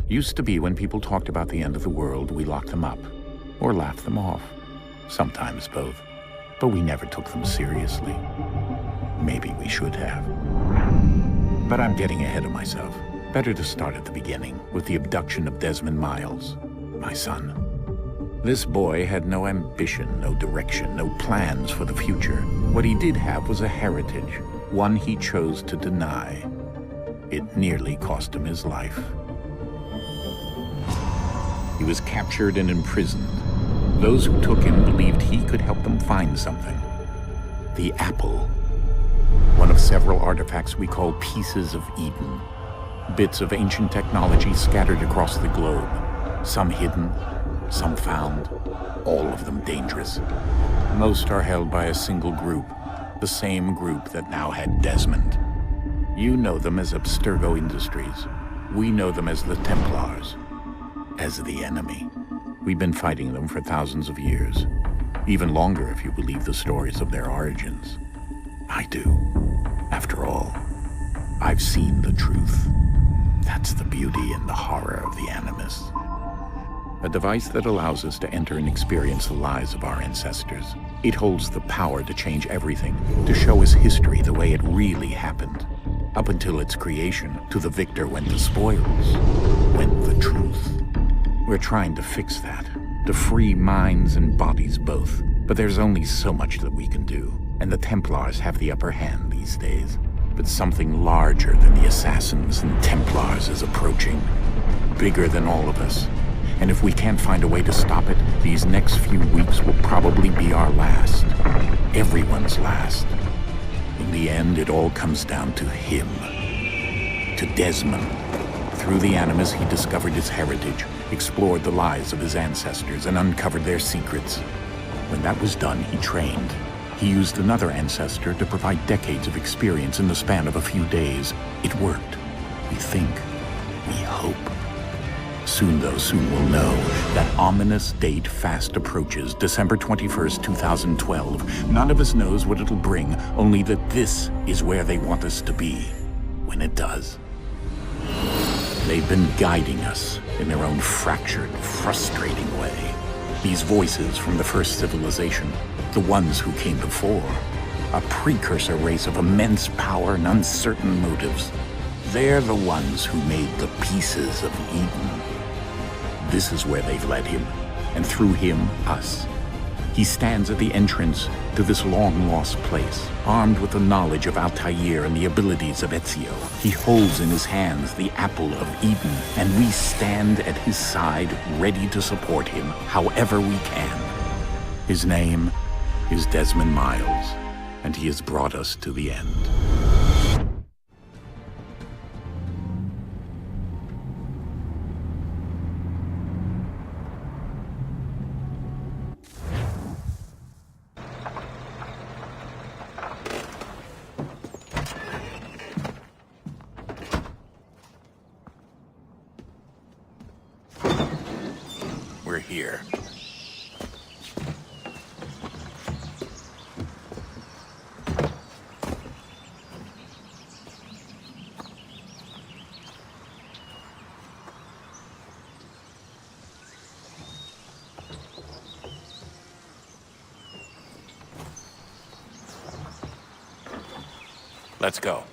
Used to be when people talked about the end of the world, we locked them up. Or laughed them off. Sometimes both. But we never took them seriously. Maybe we should have. But I'm getting ahead of myself. Better to start at the beginning, with the abduction of Desmond Miles, my son. This boy had no ambition, no direction, no plans for the future. What he did have was a heritage, one he chose to deny. It nearly cost him his life. He was captured and imprisoned. Those who took him believed he could help them find something. The apple. One of several artifacts we call pieces of Eden. Bits of ancient technology scattered across the globe. Some hidden, some found, all of them dangerous. Most are held by a single group, the same group that now had Desmond. You know them as Abstergo Industries. We know them as the Templars. As the enemy. We've been fighting them for thousands of years. Even longer if you believe the stories of their origins. I do. After all, I've seen the truth. That's the beauty and the horror of the Animus. A device that allows us to enter and experience the lives of our ancestors. It holds the power to change everything, to show us history the way it really happened. Up until its creation, to the victor went the spoils, went the truth. We're trying to fix that, to free minds and bodies both. But there's only so much that we can do, and the Templars have the upper hand these days. But something larger than the Assassins and Templars is approaching, bigger than all of us. And if we can't find a way to stop it, these next few weeks will probably be our last. Everyone's last. In the end, it all comes down to him. To Desmond. Through the Animus, he discovered his heritage, explored the lives of his ancestors, and uncovered their secrets. When that was done, he trained. He used another ancestor to provide decades of experience in the span of a few days. It worked. We think. We hope. Soon, though, soon we'll know. That ominous date fast approaches, December 21st, 2012. None of us knows what it'll bring, only that this is where they want us to be, when it does. They've been guiding us in their own fractured, frustrating way. These voices from the first civilization, the ones who came before, a precursor race of immense power and uncertain motives. They're the ones who made the pieces of Eden. This is where they've led him, and through him, us. He stands at the entrance to this long-lost place, armed with the knowledge of Altair and the abilities of Ezio. He holds in his hands the apple of Eden, and we stand at his side, ready to support him however we can. His name is Desmond Miles, and he has brought us to the end. We're here. Let's go.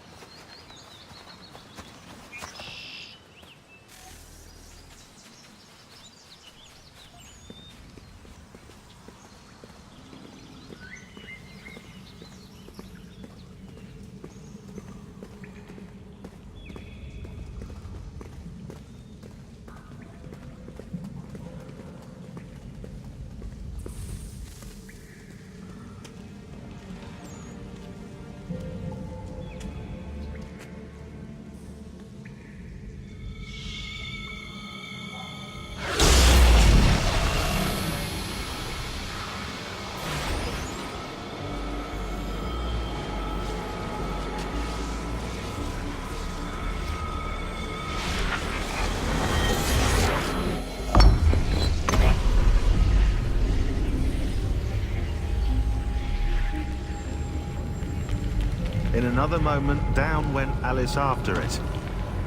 In another moment, down went Alice after it.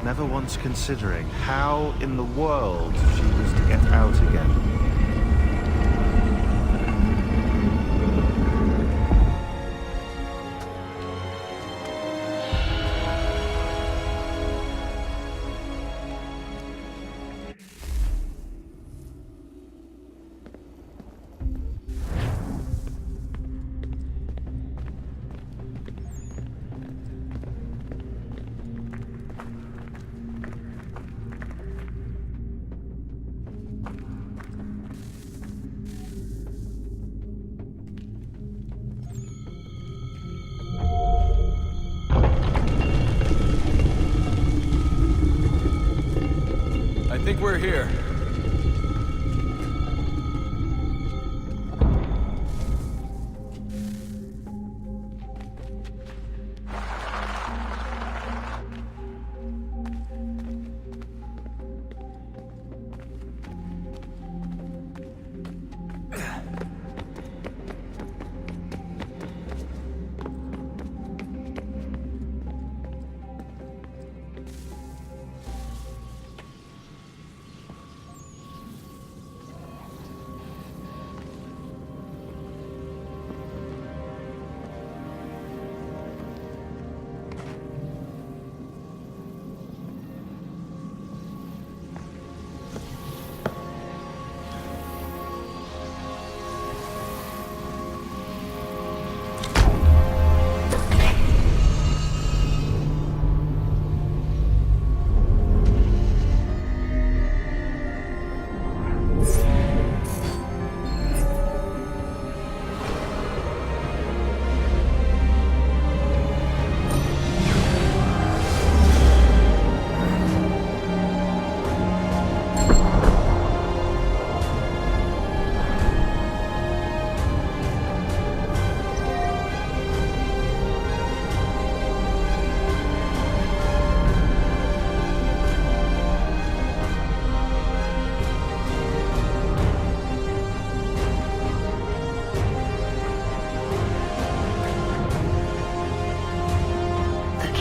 never once considering how in the world she was to get out again. I think we're here.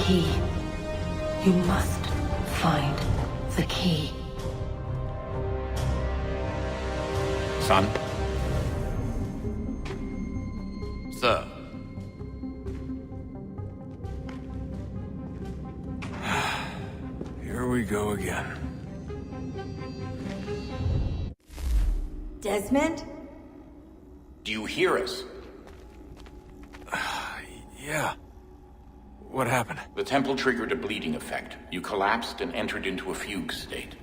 Key. You must find the key. Son? Sir. Here we go again. Desmond? Do you hear us? Yeah. What happened? The temple triggered a bleeding effect. You collapsed and entered into a fugue state.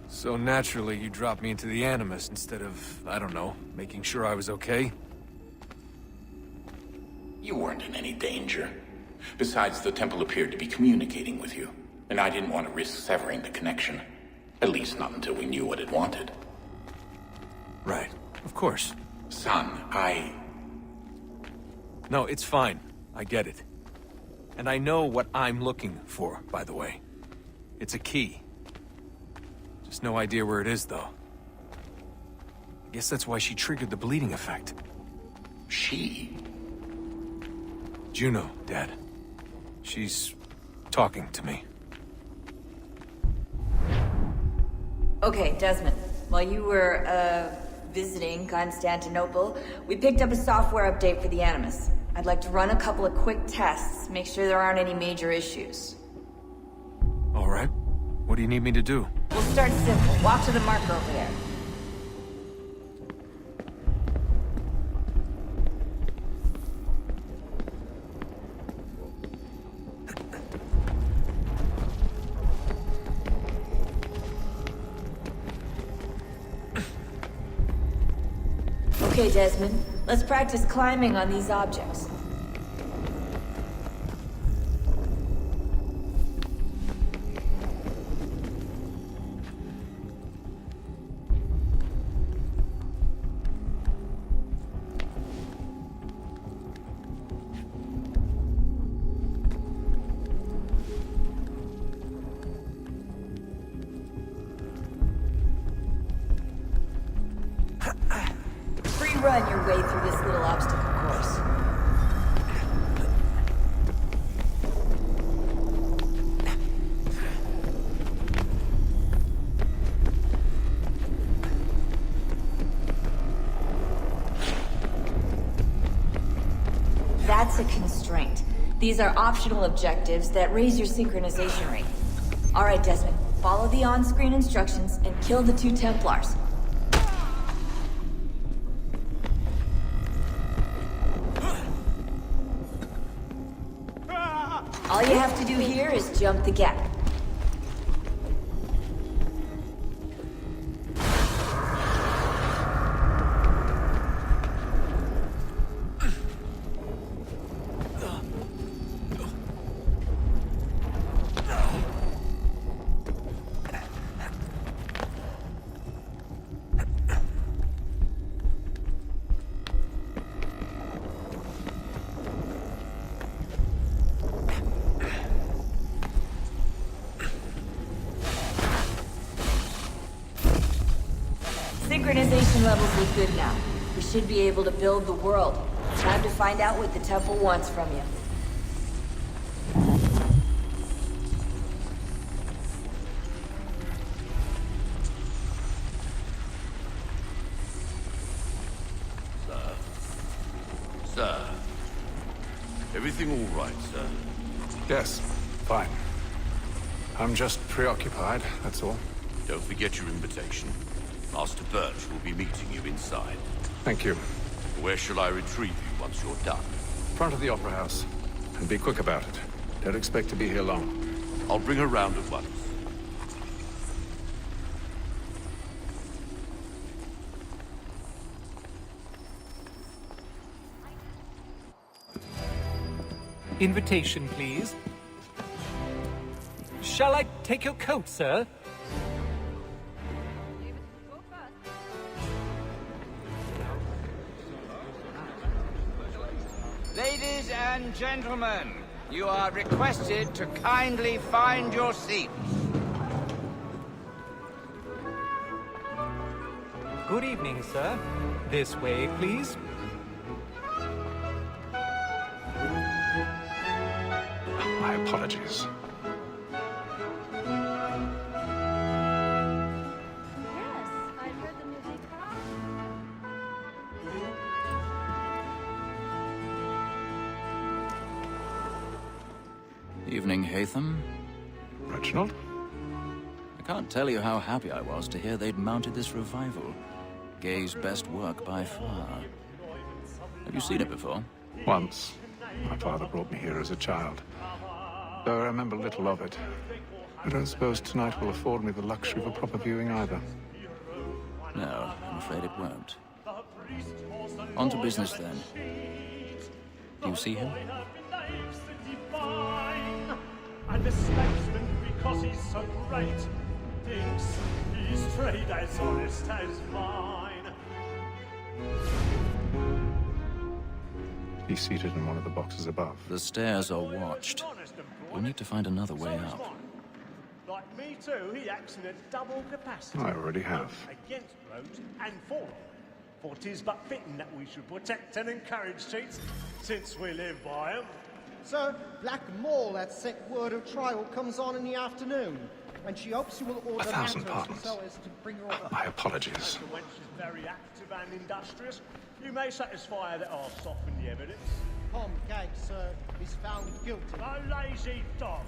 So naturally, you dropped me into the Animus instead of, I don't know, making sure I was okay? You weren't in any danger. Besides, the temple appeared to be communicating with you, and I didn't want to risk severing the connection. At least not until we knew what it wanted. Right. Of course. Son, No, it's fine. I get it. And I know what I'm looking for, by the way. It's a key. Just no idea where it is, though. I guess that's why she triggered the bleeding effect. She? Juno, Dad. She's talking to me. Okay, Desmond. While you were, visiting Constantinople, we picked up a software update for the Animus. I'd like to run a couple of quick tests, make sure there aren't any major issues. All right. What do you need me to do? We'll start simple. Walk to the marker over there. Okay, Desmond. Let's practice climbing on these objects. Run your way through this little obstacle course. These are optional objectives that raise your synchronization rate. All right, Desmond, follow the on-screen instructions and kill the 2 Templars. All you have to do here is jump the gap. Synchronization levels look good now. We should be able to build the world. Time to find out what the temple wants from you. Sir. Everything all right, sir? Yes, fine. I'm just preoccupied, that's all. Don't forget your invitation. Master Birch will be meeting you inside. Thank you. Where shall I retrieve you once you're done? Front of the Opera House. And be quick about it. Don't expect to be here long. I'll bring her round at once. Invitation, please. Shall I take your coat, sir? Ladies and gentlemen, you are requested to kindly find your seats. Good evening, sir. This way, please. My apologies. Evening, Hatham. Reginald? I can't tell you how happy I was to hear they'd mounted this revival. Gay's best work by far. Have you seen it before? Once. My father brought me here as a child. Though I remember little of it. I don't suppose tonight will afford me the luxury of a proper viewing either. No, I'm afraid it won't. On to business, then. Do you see him? And the statesman, because he's so great, thinks his trade as honest as mine. He's seated in one of the boxes above. The stairs are watched. We'll need to find another way up. Like me too, he acts in a double capacity. I already have. Against roads and for them. For 'tis but fitting that we should protect and encourage cheats, since we live by them. Sir, Black Mall had set word of trial comes on in the afternoon, and she hopes you will order 1,000 matters pardons. so as to bring her up. My apologies. The wench is very active and industrious. You may satisfy her that I'll soften the evidence. Tom Gag, sir, is found guilty. A lazy dog.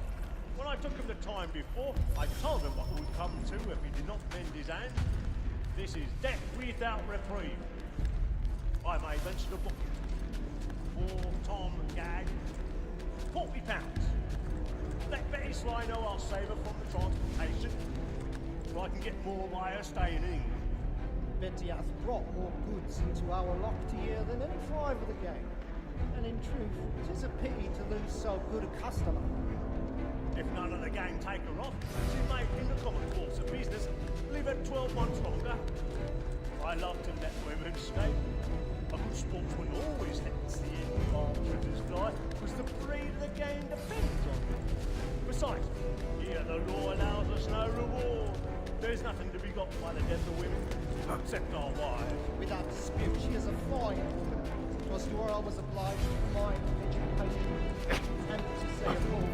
When I took him the time before, I told him what would come to if he did not bend his hand. This is death without reprieve. I may venture to book it. For Tom Gag, £40. Let Betty Sly know I'll save her from the transportation, so I can get more by her staying in England. Betty hath brought more goods into our locked here than any five of the gang. And in truth, 'tis a pity to lose so good a customer. If none of the gang take her off, she may, in the common course of business, leave her 12 months longer. I love to let women stay. A good sportsman always lets the end of partridge's fly, because the breed of the game depends on it. Besides, here the law allows us no reward. There's nothing to be got by the death of women, except our wives. Without dispute, she is a fine woman. 'Twas to her I was obliged to provide education, and to say a fool.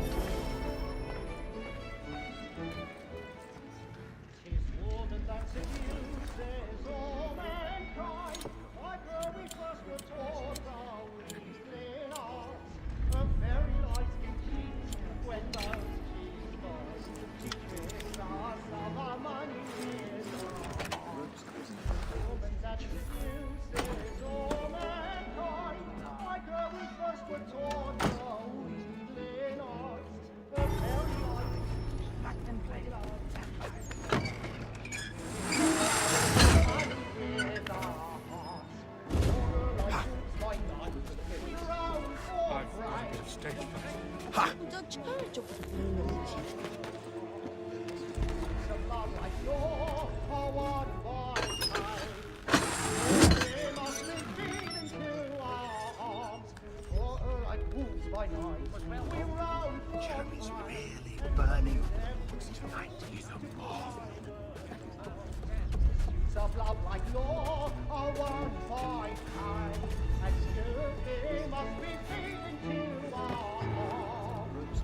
of love like law are one fine kind, and still they must be paid into our arms.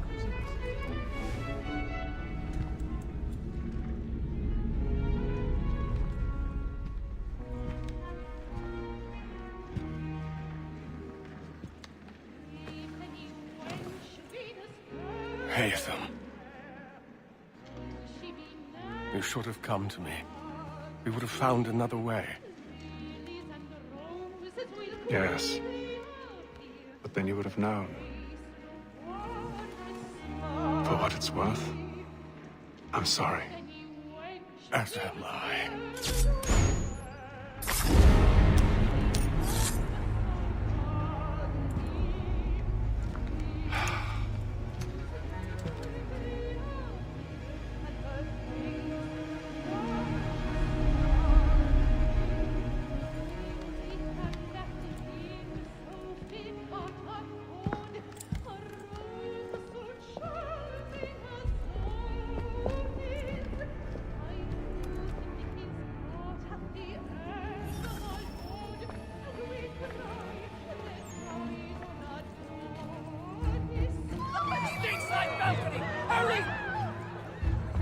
Haytham. You should have come to me. We would have found another way. Yes. But then you would have known. For what it's worth, I'm sorry. As am I.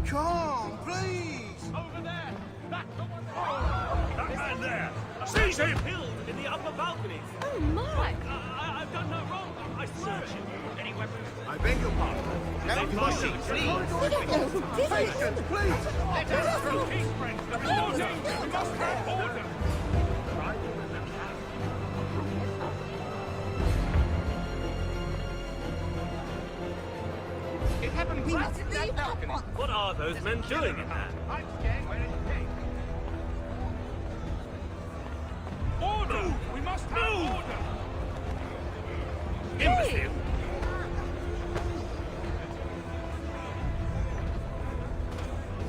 Come, please! Over there! That man there! Seize him! Killed in the upper balcony! Oh, my! I've done no wrong! I swear it! Any weapons? I beg your pardon. Now, Mercy, please! Patience, please! Let us through! Peace, friends! There is no danger! We must have order! It happened right at that balcony. What are those men doing in there? I'm scared where it came. Order! We must have order! Imbecile!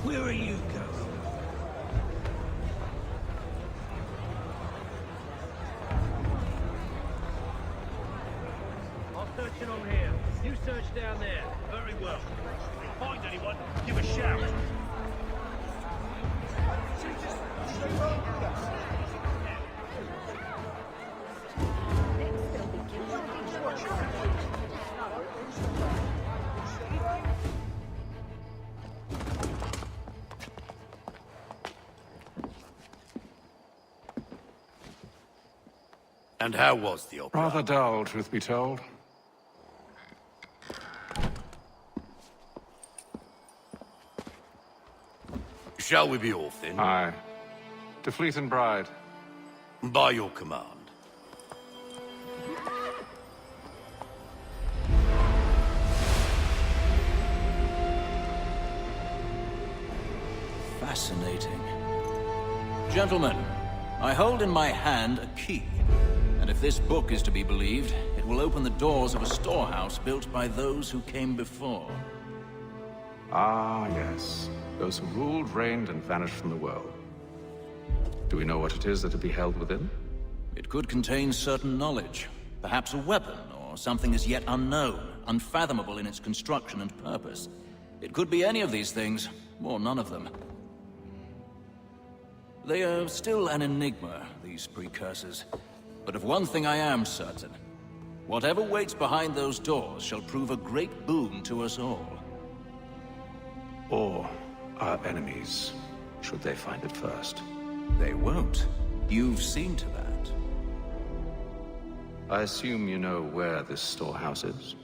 Where are you going? I'll search in on here. You search down there. Very well. If you find anyone, give a shout. And how was the opera? Rather dull, truth be told. Shall we be off then? Aye. To Fleet and Bride. By your command. Fascinating. Gentlemen, I hold in my hand a key. And if this book is to be believed, it will open the doors of a storehouse built by those who came before. Ah, yes. Those who ruled, reigned, and vanished from the world. Do we know what it is that to be held within? It could contain certain knowledge. Perhaps a weapon, or something as yet unknown, unfathomable in its construction and purpose. It could be any of these things, or none of them. They are still an enigma, these precursors. But of one thing I am certain. Whatever waits behind those doors shall prove a great boon to us all. Or our enemies, should they find it first. They won't. You've seen to that. I assume you know where this storehouse is?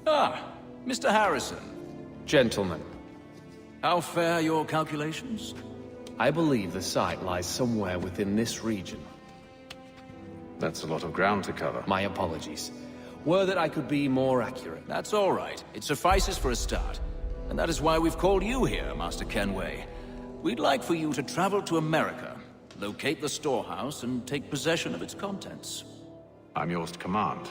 Ah, Mr. Harrison. Gentlemen, How fare your calculations? I believe the site lies somewhere within this region. That's a lot of ground to cover. My apologies. Were that I could be more accurate. That's all right. It suffices for a start. And that is why we've called you here, Master Kenway. We'd like for you to travel to America, locate the storehouse, and take possession of its contents. I'm yours to command.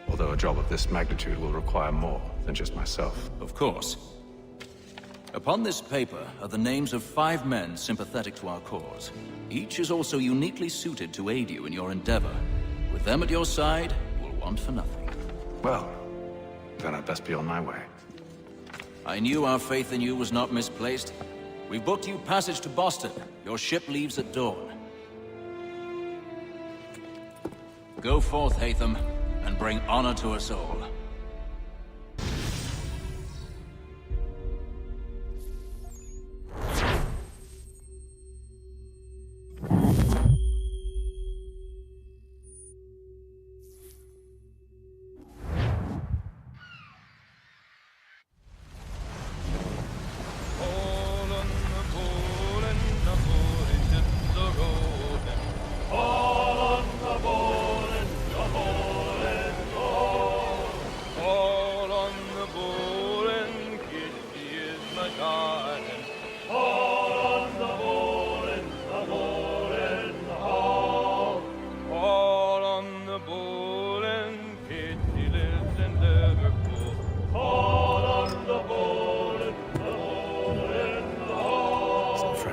Although a job of this magnitude will require more than just myself. Of course. Upon this paper are the names of 5 men sympathetic to our cause. Each is also uniquely suited to aid you in your endeavor. With them at your side, you will want for nothing. Well, then I'd best be on my way. I knew our faith in you was not misplaced. We've booked you passage to Boston. Your ship leaves at dawn. Go forth, Hatham, and bring honor to us all.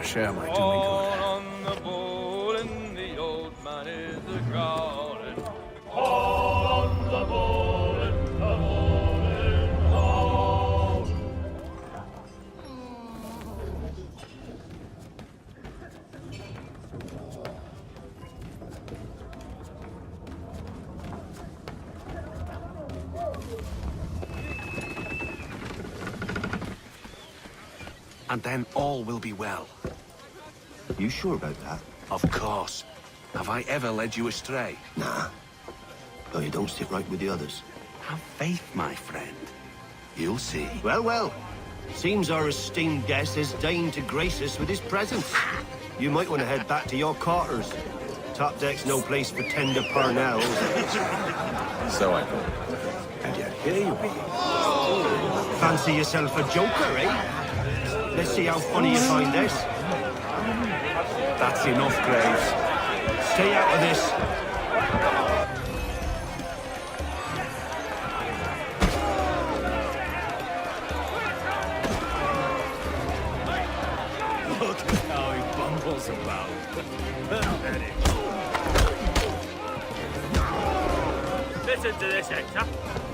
Share my doing good. On the bowl and the old man is a-growling. On the bowl and the bowl and the bowl. And then all will be well. You sure about that? Of course. Have I ever led you astray? Nah. Oh, you don't stick right with the others. Have faith, my friend. You'll see. Well, well. Seems our esteemed guest has deigned to grace us with his presence. You might want to head back to your quarters. Top deck's no place for tender parnells. So I thought. And yet here you are. Fancy yourself a joker, eh? Let's see how funny you find this. That's enough, Graves. Stay out of this. Look how he bumbles about. Listen to this, Hector.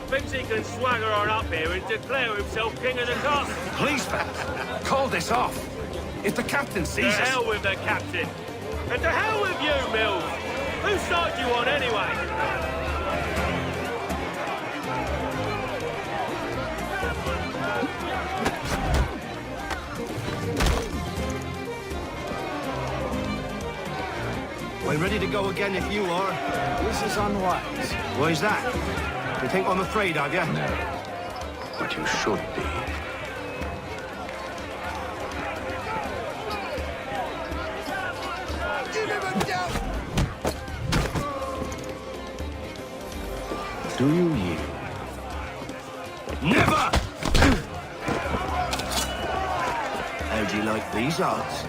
Thinks he can swagger on up here and declare himself king of the castle. Please, fellas, call this off. If the captain sees us... To hell with the captain. And to hell with you, Mills. Whose side do you on, anyway? We're ready to go again if you are. This is unwise. Why is that? You think I'm afraid of you? No. But you should be. Do you yield? Never! How do you like these odds?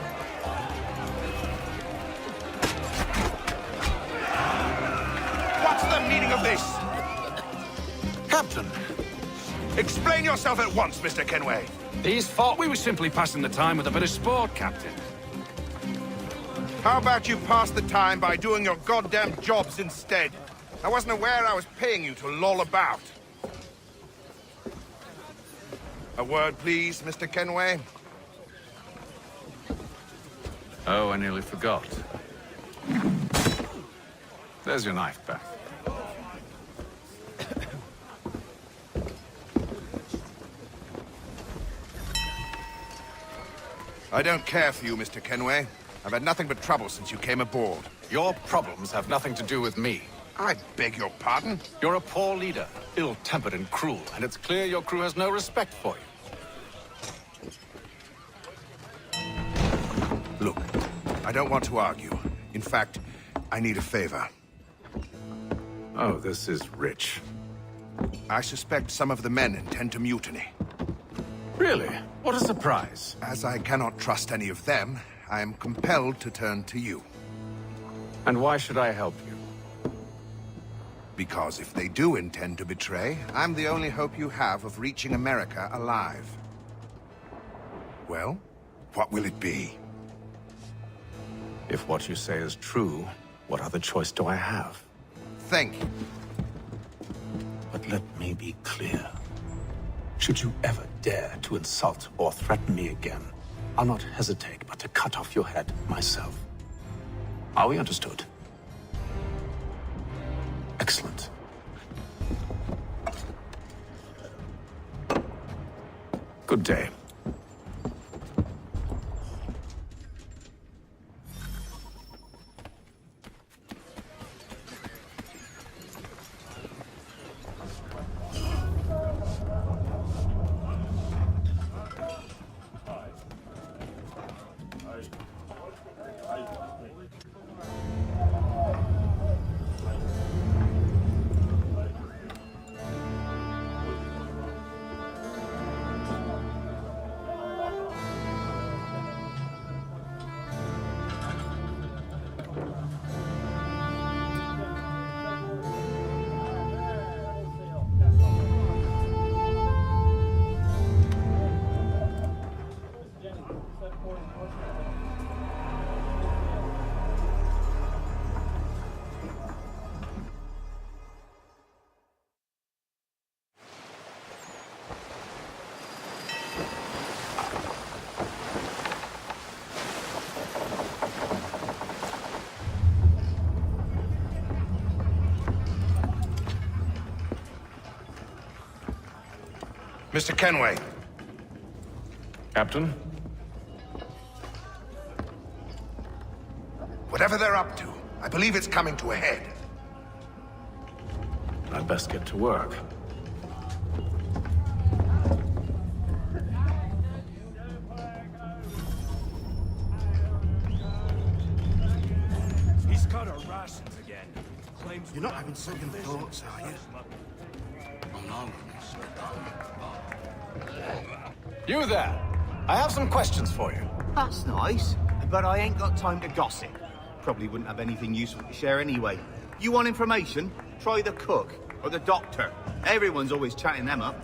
What's the meaning of this? Captain, explain yourself at once, Mr. Kenway. These thought we were simply passing the time with a bit of sport, Captain. How about you pass the time by doing your goddamn jobs instead? I wasn't aware I was paying you to loll about. A word, please, Mr. Kenway. Oh, I nearly forgot. There's your knife back. I don't care for you, Mr. Kenway. I've had nothing but trouble since you came aboard. Your problems have nothing to do with me. I beg your pardon? You're a poor leader, ill-tempered and cruel, and it's clear your crew has no respect for you. Look, I don't want to argue. In fact, I need a favor. Oh, this is rich. I suspect some of the men intend to mutiny. Really? What a surprise. As I cannot trust any of them, I am compelled to turn to you. And why should I help you? Because if they do intend to betray, I'm the only hope you have of reaching America alive. Well, what will it be? If what you say is true, what other choice do I have? Think. But let me be clear. Should you ever dare to insult or threaten me again, I'll not hesitate but to cut off your head myself. Are we understood? Excellent. Good day. Mr. Kenway. Captain? Whatever they're up to, I believe it's coming to a head. I'd best get to work. He's got our rations again. Claims You're not having second thoughts, are you? You there! I have some questions for you. That's nice, but I ain't got time to gossip. Probably wouldn't have anything useful to share anyway. You want information? Try the cook or the doctor. Everyone's always chatting them up.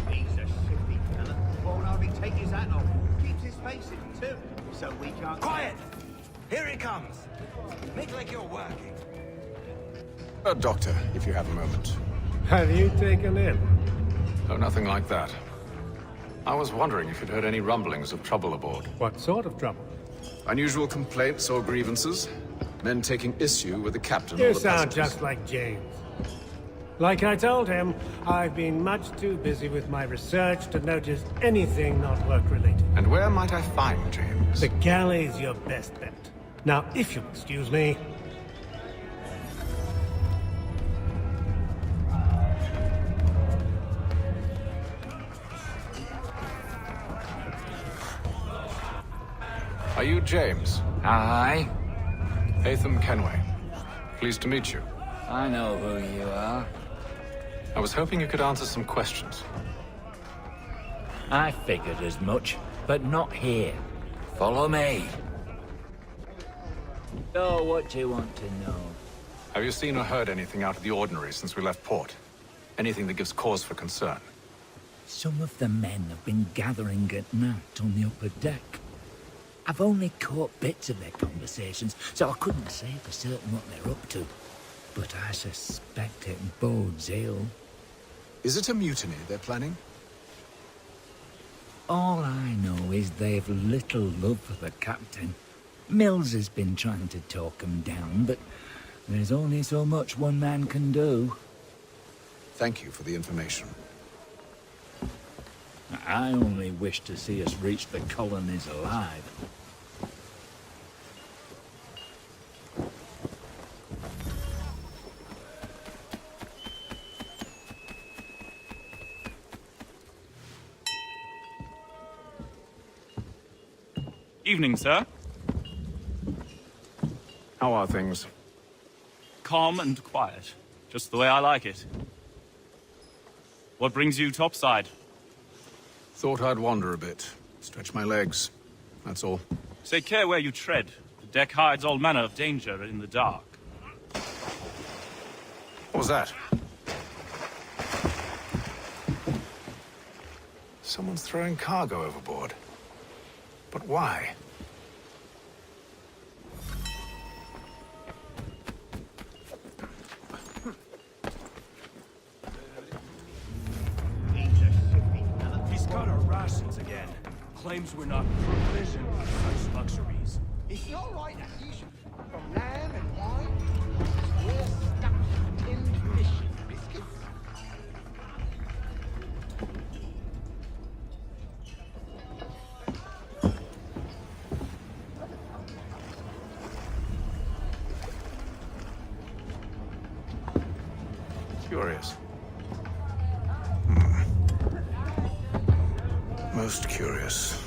He's a shifty fella. Won't hardly take his hat off. Keeps his face in too, so we can't... Quiet! Here he comes. Make like you're working. Doctor, if you have a moment. Have you taken in? No, nothing like that. I was wondering if you'd heard any rumblings of trouble aboard. What sort of trouble? Unusual complaints or grievances? Men taking issue with the captain or You the sound passengers? just like James. Like I told him, I've been much too busy with my research to notice anything not work-related. And where might I find James? The galley's your best bet. Now, if you'll excuse me... Are you James? Aye. Hatham Kenway. Pleased to meet you. I know who you are. I was hoping you could answer some questions. I figured as much, but not here. Follow me. So, what do you want to know? Have you seen or heard anything out of the ordinary since we left port? Anything that gives cause for concern? Some of the men have been gathering at night on the upper deck. I've only caught bits of their conversations, so I couldn't say for certain what they're up to. But I suspect it bodes ill. Is it a mutiny they're planning? All I know is they've little love for the captain. Mills has been trying to talk him down, but there's only so much one man can do. Thank you for the information. I only wish to see us reach the colonies alive. Evening, sir. How are things? Calm and quiet. Just the way I like it. What brings you topside? Thought I'd wander a bit. Stretch my legs. That's all. Take care where you tread. The deck hides all manner of danger in the dark. What was that? Someone's throwing cargo overboard. But why? claims we're not provisioned with such luxuries. It's not right that you should from lamb and wine. We're stuck in mission biscuits. Curious. Most curious.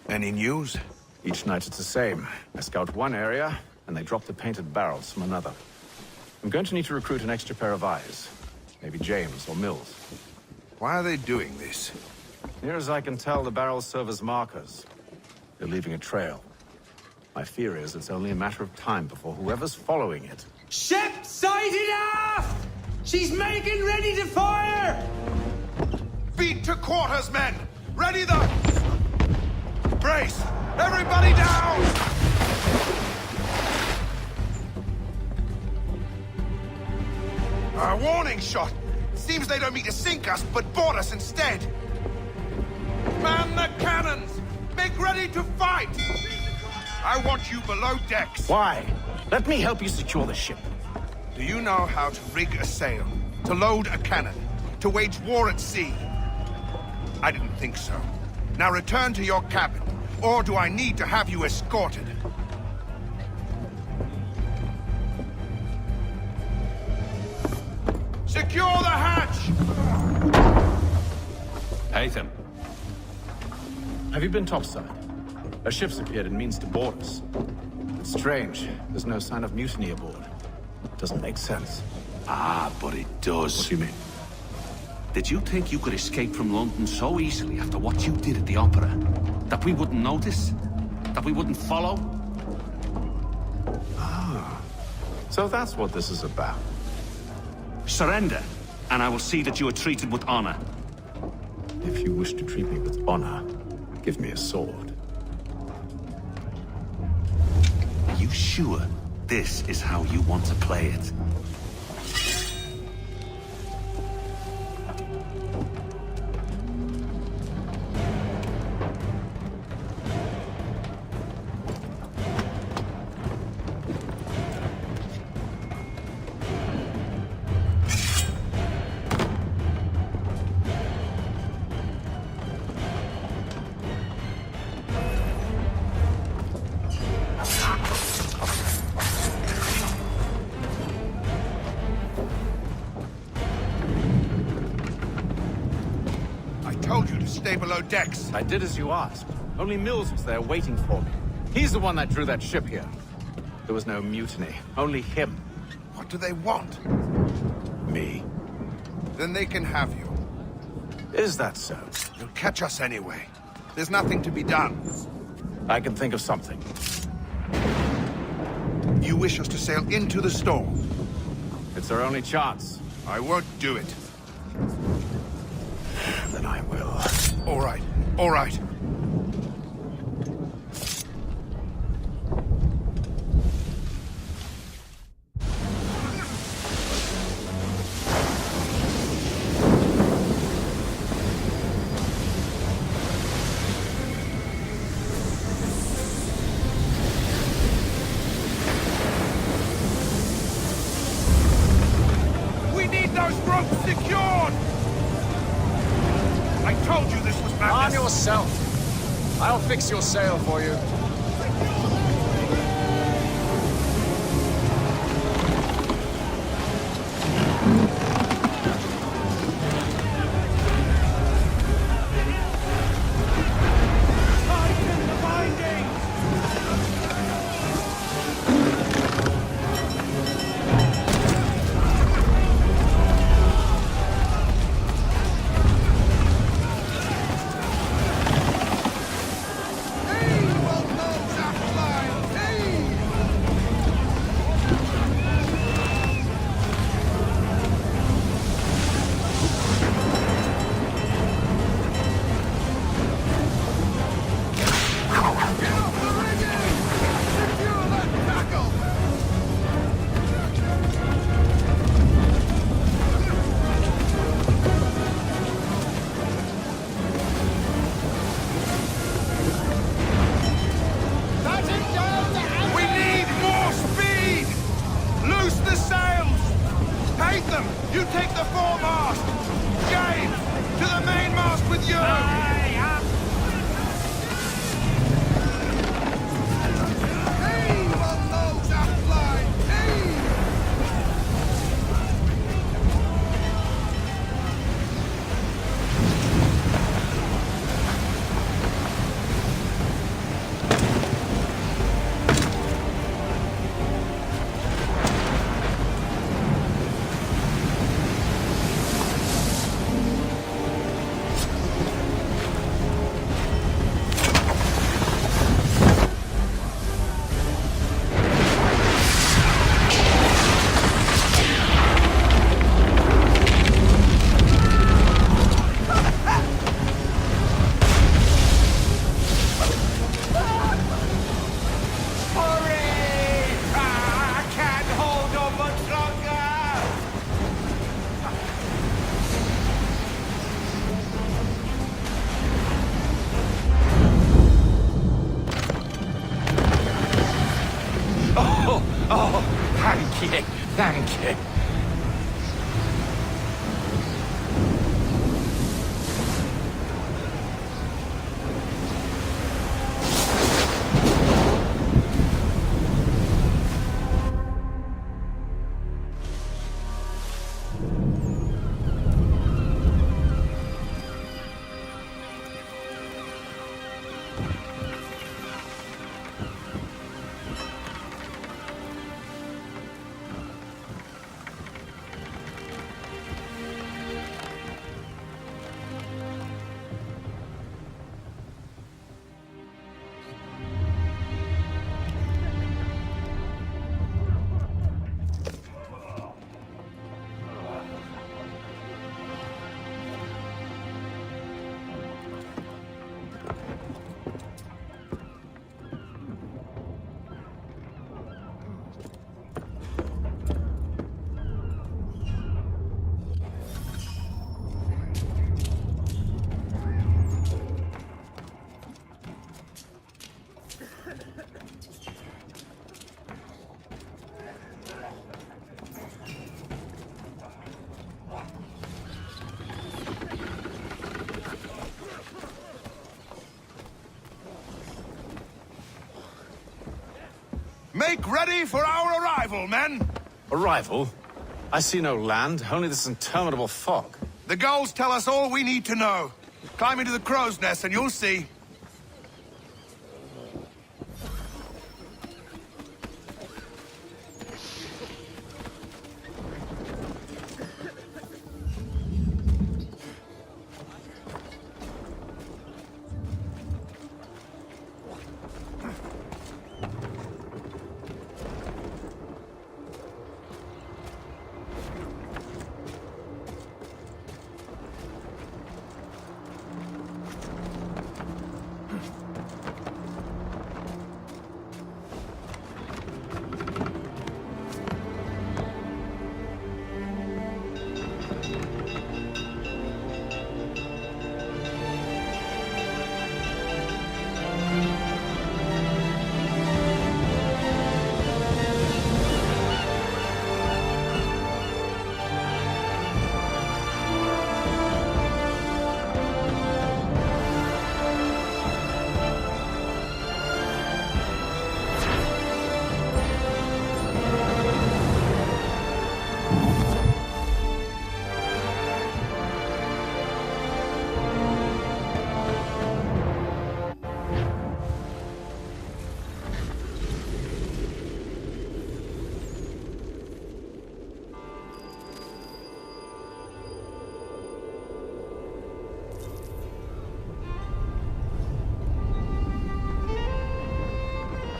Any news? Each night it's the same. I scout one area, and they drop the painted barrels from another. I'm going to need to recruit an extra pair of eyes. Maybe James or Mills. Why are they doing this? Near as I can tell, the barrels serve as markers. They're leaving a trail. My fear is it's only a matter of time before whoever's following it... Ship sighted aft! She's making ready to fire! Beat to quarters, men! Ready the... Brace! Everybody down! A warning shot! Seems they don't mean to sink us, but board us instead! Man the cannons! Make ready to fight! I want you below decks! Why? Let me help you secure the ship. Do you know how to rig a sail? To load a cannon? To wage war at sea? I didn't think so. Now return to your cabin, or do I need to have you escorted? Secure the hatch! Haytham. Have you been topside? A ship's appeared and means to board us. It's strange. There's no sign of mutiny aboard. Doesn't make sense. Ah, but it does. What do you mean? Did you think you could escape from London so easily after what you did at the opera? That we wouldn't notice? That we wouldn't follow? Ah. So that's what this is about. Surrender, and I will see that you are treated with honor. If you wish to treat me with honor, give me a sword. Are you sure this is how you want to play it? Stay below decks. I did as you asked. Only Mills was there waiting for me. He's the one that drew that ship here. There was no mutiny, only him. What do they want? Me. Then they can have you. Is that so? You'll catch us anyway. There's nothing to be done. I can think of something. You wish us to sail into the storm? It's our only chance. I won't do it. Then I will. All right, all right. We need those ropes secured! I told you this was madness! Arm yourself. I'll fix your sail for you. you, thank you. Make ready for our arrival, men! Arrival? I see no land, only this interminable fog. The gulls tell us all we need to know. Climb into the crow's nest and you'll see.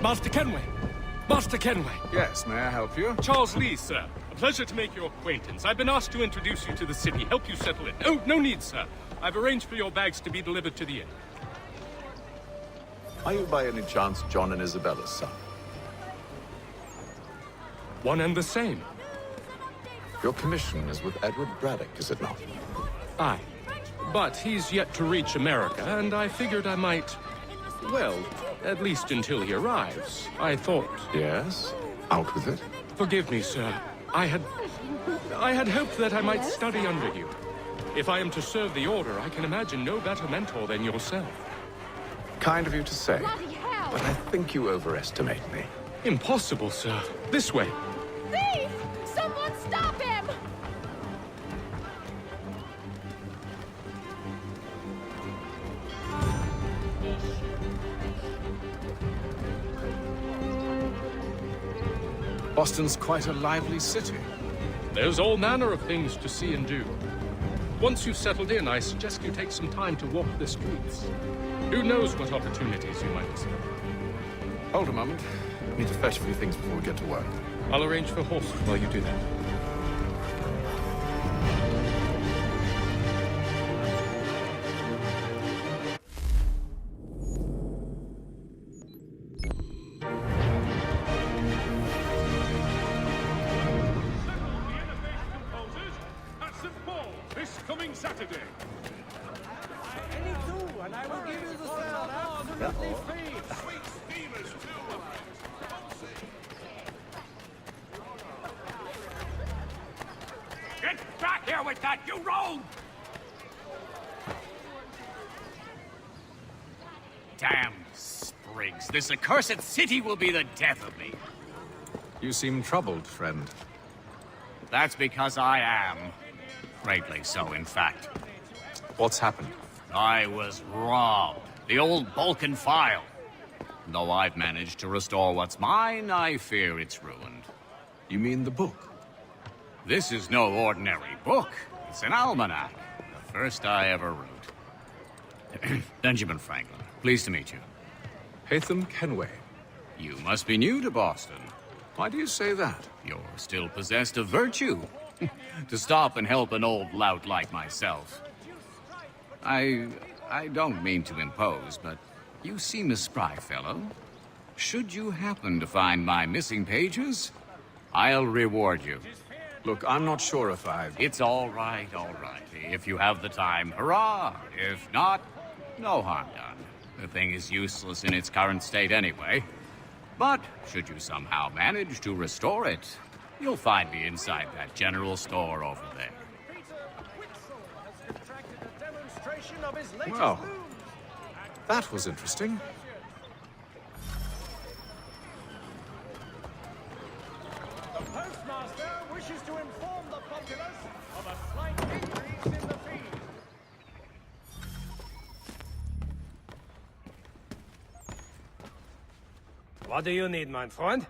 Master Kenway! Master Kenway! Yes, may I help you? Charles Lee, sir. A pleasure to make your acquaintance. I've been asked to introduce you to the city, help you settle in. Oh, no need, sir. I've arranged for your bags to be delivered to the inn. Are you by any chance John and Isabella's son? One and the same. Your commission is with Edward Braddock, is it not? Aye. But he's yet to reach America, and I figured I might... well, at least until he arrives. I thought... Yes? Out with it. Forgive me, sir. I had hoped that I might study under you. If I am to serve the Order, I can imagine no better mentor than yourself. Kind of you to say, but I think you overestimate me. Impossible, sir. This way. Thief! Someone stop him! Boston's quite a lively city. There's all manner of things to see and do. Once you've settled in, I suggest you take some time to walk the streets. Who knows what opportunities you might discover. Hold a moment. I need to fetch a few things before we get to work. I'll arrange for horses while you do that. that, you rogue! Damn sprigs. This accursed city will be the death of me. You seem troubled, friend. That's because I am. Greatly so, in fact. What's happened? I was robbed. The old Balkan file. Though I've managed to restore what's mine, I fear it's ruined. You mean the book? This is no ordinary book. It's an almanac. The first I ever wrote. Benjamin Franklin. Pleased to meet you. Hatham Kenway. You must be new to Boston. Why do you say that? You're still possessed of virtue. To stop and help an old lout like myself. I don't mean to impose, but you seem a spry fellow. Should you happen to find my missing pages, I'll reward you. Look, I'm not sure if I... It's all right, all right. If you have the time, hurrah! If not, no harm done. The thing is useless in its current state anyway. But should you somehow manage to restore it, you'll find me inside that general store over there. Well, that was interesting. The postmaster wishes to inform the populace of a slight increase in the fees. What do you need, my friend?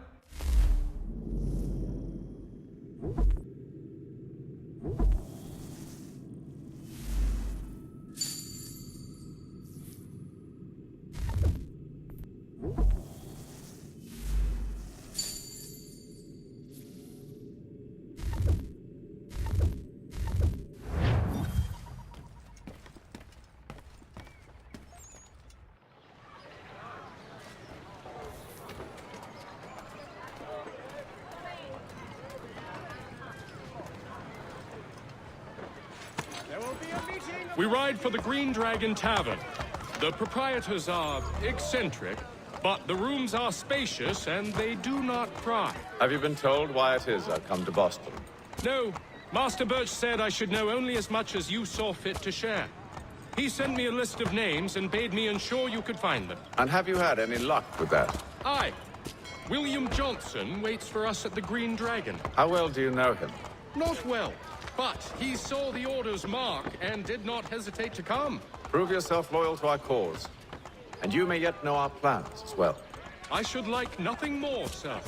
We ride for the Green Dragon Tavern. The proprietors are eccentric, but the rooms are spacious and they do not pry. Have you been told why it is I've come to Boston? No, Master Birch said I should know only as much as you saw fit to share. He sent me a list of names and bade me ensure you could find them. And have you had any luck with that? Aye. William Johnson waits for us at the Green Dragon. How well do you know him? Not well, but he saw the order's mark and did not hesitate to come. Prove yourself loyal to our cause. And you may yet know our plans as well. I should like nothing more, sir.